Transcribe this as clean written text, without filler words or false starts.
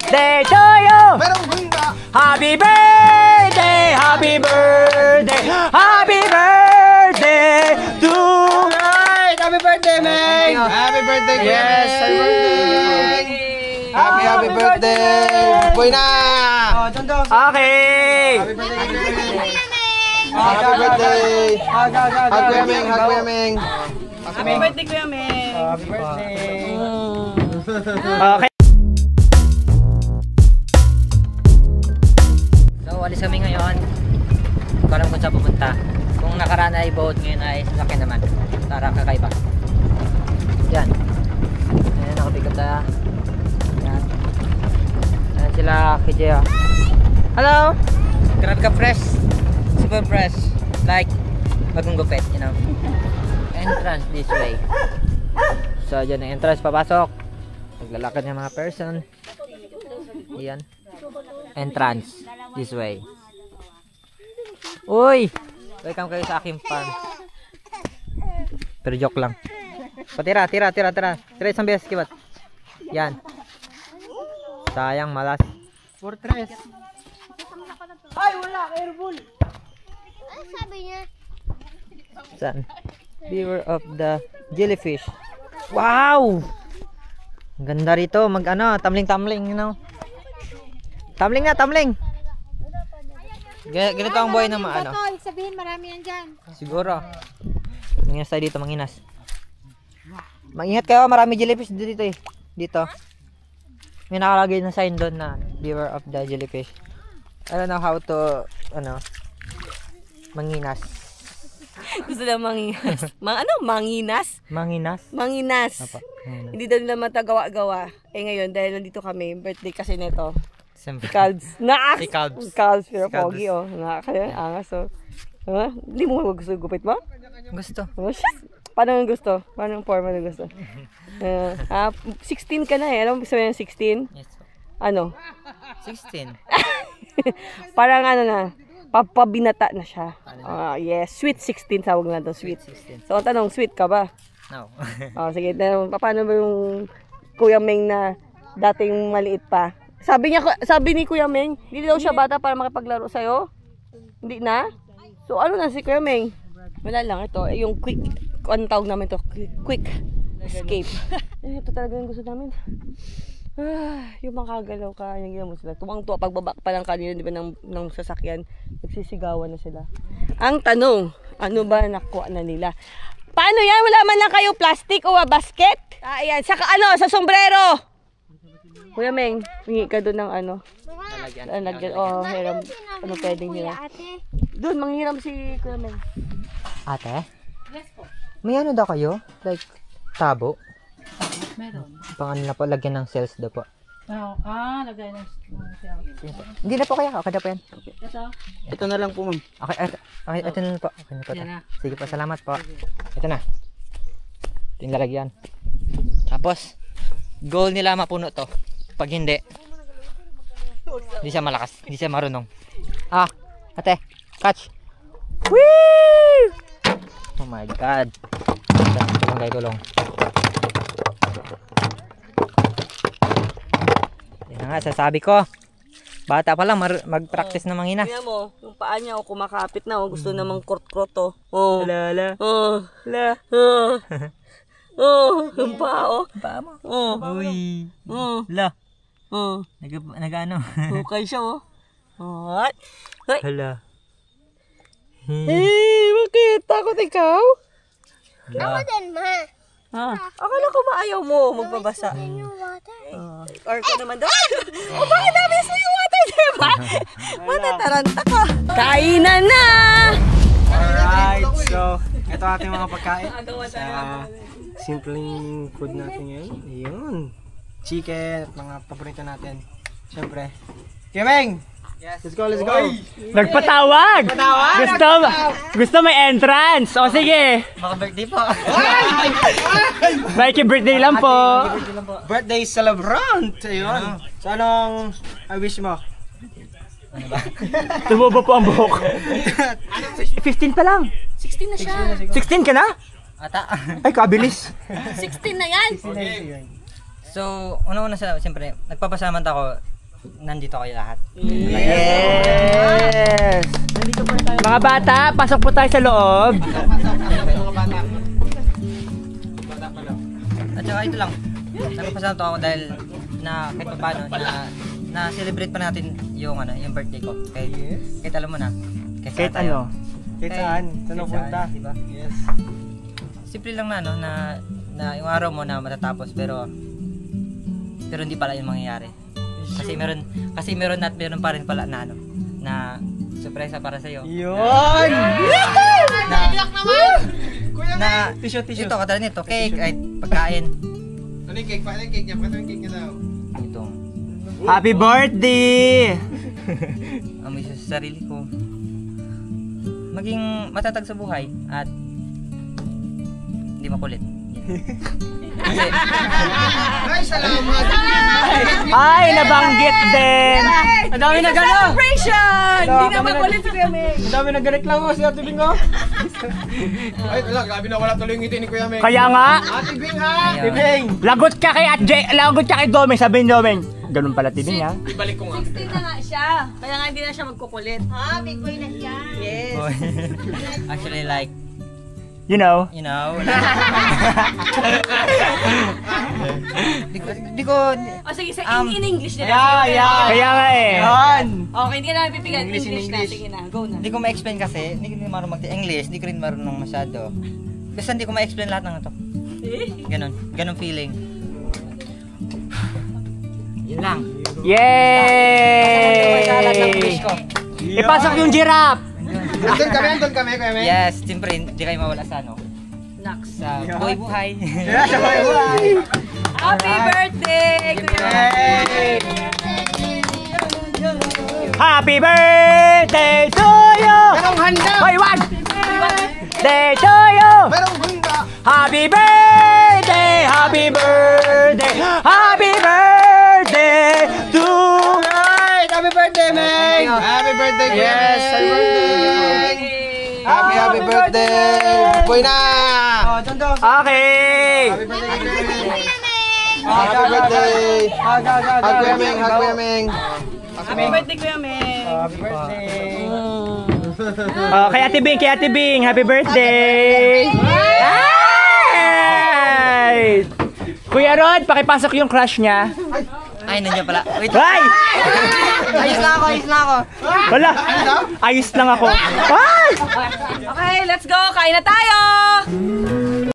birthday to you! Happy birthday! Happy birthday! Happy birthday to Happy birthday, Meng! Happy birthday, Yes, happy birthday! Happy birthday! Boy na! Okay! Happy birthday! Hug Kuya Meng! Hug Kuya Meng! Happy birthday, Kuya Meng! Happy birthday! Okay. So, alis kami ngayon. Hindi ko alam kung saan pupunta. Kung nakaraan ay boat, ngayon ay sasakyan naman. Tara, kakaiba. Yan. Ayan, nakabigat na. Yan. Ayan sila, Kijeo. Hello! Grabe ka fresh. Super fresh. Like, bagong gupit, you know. Entrance this way. So, dyan ang entrance, papasok. Naglalakad ng mga person. Ayan. Entrance this way. Uy! Welcome kayo sa aking farm. Pero joke lang. Patira, tira. Tira isang beses, kibat. Yan. Sayang, malas. Fortress. Ay, wala! Airball! Ano sabi niya? Saan? Beware of the jellyfish. Wow! Ang ganda rito. Tamling-tamling, you know. Tamling nga, tamling. Ganito ang buhay ng ano. Ibig sabihin marami yan dyan. Siguro. Manginas tayo dito, manginas. Mag-ingat kayo, marami jellyfish dito eh. Dito. May nakalagay na sign doon na beware of the jellyfish. I don't know how to, manginas. Gusto lang manginas. Manginas? Manginas? Manginas. Apa, Hindi daw nila matagawa-gawa. Eh ngayon, dahil nandito kami, birthday kasi nito. Siyempre. Calds. Si Calds. Calds, pero Si Calds. pogi oh. Kaya angas oh. Hindi mo gusto gupit mo? Gusto. Oh, shit. Paano ang gusto? Paano ang forma ng gusto? 16 ka na eh. Alam mo sabihin ng 16? Yes. Ano? 16. Parang na, papabinata na siya. Yes, sweet 16 tawag na doon, sweet. 16. So, ang tanong, sweet ka ba? No. Sige, paano ba yung Kuya Meng na dating maliit pa? Sabi ni Kuya Meng, hindi daw siya bata para makipaglaro sa'yo? Hindi na? So, ano na si Kuya Meng? Wala lang, ito, yung quick, ano tawag namin ito? Quick escape. Ito talaga yung gusto namin. Yung makagalaw ka, yung ginawa mo sila. Tuwang-tuwa, pagbaba pa lang kanina, di ba, ng sasakyan, nagsisigawan na sila. Ang tanong, ano ba nakuha na nila? Paano yan? Wala man lang kayo plastic o basket? Ayan, saka sa sombrero! Kuya Meng, hingi ka doon ng lalagyan. Hiram. Ano pwedeng hiram? Doon, manghiram si Kuya Meng. Ate? Yes po. May daw kayo? Like, tabo? Meron. Pang na po, lagyan ng cells daw po. Lagay ng cells. Hindi na po kaya, okay na po yan. Okay. Ito na lang po, ma'am. Okay, ito na po. Okay na po. Yan na. Sige po, salamat po. Ito na. Ito yung lalagyan. Tapos, goal nila mapuno to. Pag hindi siya malakas, hindi siya marunong. Ate, catch. Whee! Oh my god. Tulong. Yan nga, sasabi ko. Bata pa lang mag-practice na mangina. Tingnan mo, yung paa niya kumakapit na. Gusto namang krot-krot oh. Lala. Yung paa oh. Paa mo. Uy. La. Nag-ano? Okay siya oh. What? Hala. Bakit? Takot ikaw? Ako din, ma. Akala ko ba ayaw mo magbabasa? Yung water. Or ka naman daw. Bakit namin sa yung water, diba? Matataranta ka. Kainan na! Alright, so ito ating mga pagkain sa simpleng food natin ngayon. Ayun. Chicken at mga paborito natin. Siyempre. Kuya Meng! Yes. Let's go. Nagpatawag! Gusto may entrance! O sige! Baka birthday po. May birthday lang po! Birthday celebrant! Ayun. So anong wish mo? Tumubo po ang buhok. 15 pa lang. 16 na siya. 16 ka na? Ata. Ay, kabilis. 16 na yan. So, una-una siyempre, nagpapasalamatan ako nandito kayo lahat. Yes! Mga bata, pasok po tayo sa loob. At saka ito lang, nagpapasalamat ako dahil na kahit paano na celebrate pa natin yung yung birthday ko. Kahit alam mo na. Kahit ano? Kahit saan? Saan punta? Diba? Yes. Simple lang na na yung araw mo na matatapos pero hindi pala yung mangyayari. Kasi meron pa rin pala na surpresa para sa iyo. Yun! Na Tissue. ito katulad nito, cake ay pagkain. Ano yung cake? Paano yung cake niya? Paano yung cake niya daw? Ito. Happy birthday! Amoy sa sarili ko. Maging matatag sa buhay at hindi makulit. Kasi Ay, salamat! Ay, nabanggit din! Ang dami na gano'n! Celebration! Hindi na makulit si Kuya Meng. Ang dami na gareklamo si Ate Bingo. Ay, wala. Grabe na wala tuloy yung ngiti ni Kuya Meng. Kaya nga, Ate Bing ha! Ate Bing! lagot ka kay Domeng, sabi ni Domeng. Ganun pala tibing ha. Ibalik ko nga. 16 na nga siya. Kaya nga hindi na siya magkukulit. Ha, big boy na siya. Yes. actually like You know. di ko O sige, in English na Kaya nga eh. Yan! Okay, hindi ka na napipigan. English in English na. English. Sige na, go na. Hindi ko ma-explain kasi, hindi ko marunong mag-English, hindi ko rin marunong masyado. Basta hindi ko ma-explain lahat ng ito. Ganon feeling. Yun lang. May kalat ng wish Yay! ko. Ipasok yung giraffe! Andun kami, Kuya Meng. Yes, siyempre, hindi kayo mawala sa Next. sa buhay-buhay. Happy birthday, Kuya Meng! Happy birthday to you! Merong handa! Hoy, wag! Day to you! Merong handa! Happy birthday! Happy birthday! Happy birthday to Alright! Happy birthday, Meng! Happy birthday, Kuya Yes, Meng! happy birthday! Happy birthday! Boy na! Oh, Tondo! Okay! Happy birthday, Kuya Meng! Happy Happy birthday! Hug, Hug, Kuya Meng! Hug, Kuya Meng! Happy birthday, Kuya Meng! Happy birthday! Oh, kay Ate Bing, happy birthday! Ay! Kuya Rod, pakipasok yung crush niya. Ay, nandiyan pala. Wait. Ay! Ayos na ako! Wala! Ayos lang ako. Ay! Okay, let's go! Kain na tayo!